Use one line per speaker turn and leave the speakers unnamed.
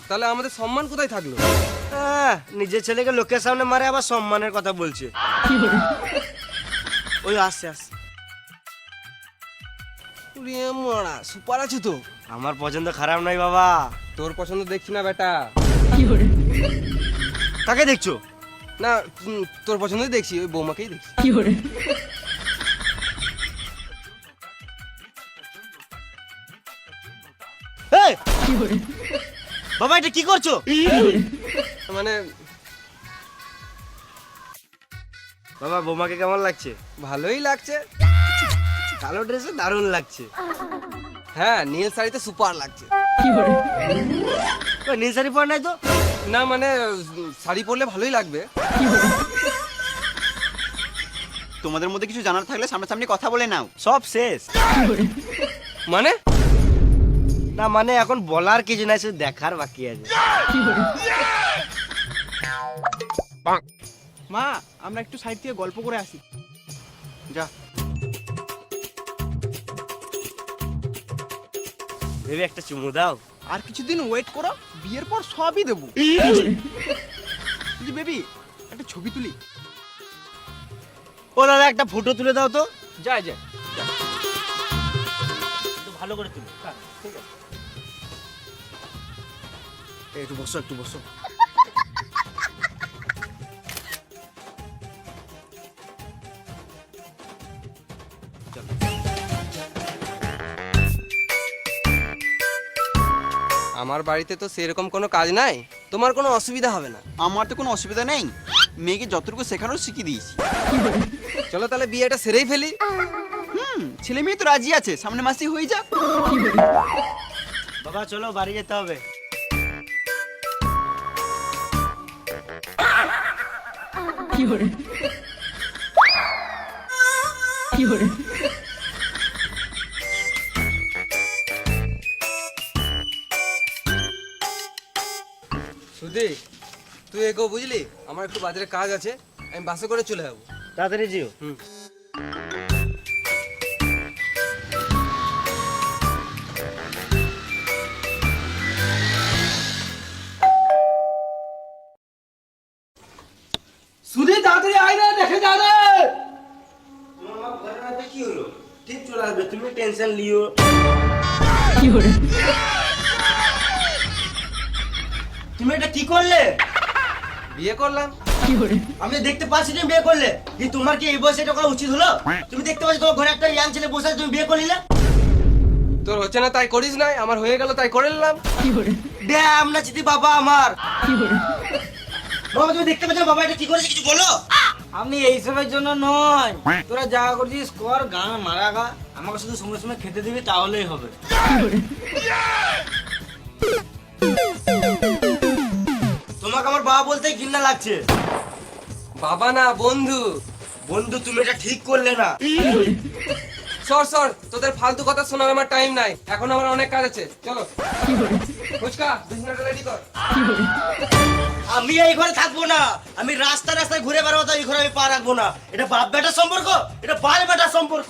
তাহলে আমাদের সম্মান কোথায় থাকলো?
নিজের ছেলেকে লোকের সামনে মারে আবার সম্মানের কথা বলছে। ওই আসছে আসছে।
মরা সুপার আছে তো।
আমার পছন্দ খারাপ নয় বাবা।
তোর পছন্দ দেখছি না বেটা।
কাকে দেখছো?
না তোর পছন্দই দেখছি, ওই বৌমাকেই দেখছি।
এই! বাবা এটা কি করছো?
মানে
বাবা বৌমাকে কেমন লাগছে?
ভালোই লাগছে।
কালো ড্রেসে দারুণ লাগছে।
হ্যাঁ নীল শাড়িতে সুপার লাগছে।
ওই নীল শাড়ি পরে নাই তো?
না মানে শাড়ি পরলে ভালোই লাগবে।
তোমাদের মধ্যে কিছু জানার থাকলে সামনাসামনি কথা বলে নাও।
সব শেষ।
মানে
না মানে এখন বলার কিছু নাই, শুধু দেখার বাকি আছে।
মা আমরা একটু সাইড থেকে গল্প করে আসি।
যা।
ভেবে একটা চুমু দাও।
আর কিছুদিন ওয়েট করো, বিয়ের পর সবই দেবো। বেবি একটা ছবি তুলি।
ও দাদা একটা ফটো তুলে দাও তো।
যায় যায়।
একটু ভালো করে তুলো। ঠিক আছে একটু বসো একটু বসো।
আমার বাড়িতে তো সেরকম কোনো কাজ নাই, তোমার কোনো অসুবিধা হবে না।
আমার তো কোনো অসুবিধা নেই, মেয়েকে যতটুকু শেখানোর শিখিয়ে দিয়েছি।
চলো তাহলে বিয়েটা সেরেই ফেলি।
ছেলে মেয়ে তো রাজি আছে, সামনে মাসেই হয়ে যাক।
বাবা চলো বাড়ি যেতে হবে।
সুধি তুই এগো, বুঝলি আমার একটু বাজারে কাজ আছে, আমি বাসে করে চলে যাবো।
তাড়াতাড়ি যেও।
সুধি তাড়াতাড়ি আয় না, দেখে যা রে।
তোমার ঘরে রাতে কি হলো? ঠিক চলে আসবে, তুমি টেনশন লিও। তুমি এটা কি করলে?
বিয়ে করলাম।
আমি দেখতে পাচ্ছি তুমি বিয়ে করলে। তোমার কি এই বয়সে এটা করা উচিত হলো? তুমি দেখতে পাচ্ছ তোমার ঘরে একটা ইয়াং ছেলে বসে আছে, তুমি বিয়ে করলে।
তোর হচ্ছে না তাই করিস নাই, আমার হয়ে গেল তাই করে নিলাম।
ড্যাম না চিতি বাবা আমার। বাবা তুমি দেখতে পাচ্ছ বাবা এটা কি করেছে, কিছু বলো। আমি এইসবের জন্য নয়, তোরা যা করছিস কর, গান মারা গা, আমাকে শুধু সময় সময় খেতে দিবি তাহলেই হবে। তোমাকে আমার বাবা বলতেই ঘৃণা লাগছে।
বাবা না বন্ধু।
বন্ধু তুমি এটা ঠিক করলে না।
সর সর, তোদের ফালতু কথা শোনার আমার টাইম নাই, এখন আমার অনেক কাজ আছে। চলো ফুচকা বিছানাটা রেডি কর।
আমি এই ঘরে থাকবো না, আমি রাস্তা রাস্তায় ঘুরে বেড়াবো, তো এই ঘরে আমি পা রাখবো না। এটা বাপ বেটার সম্পর্ক, এটা বাল বেটার সম্পর্ক।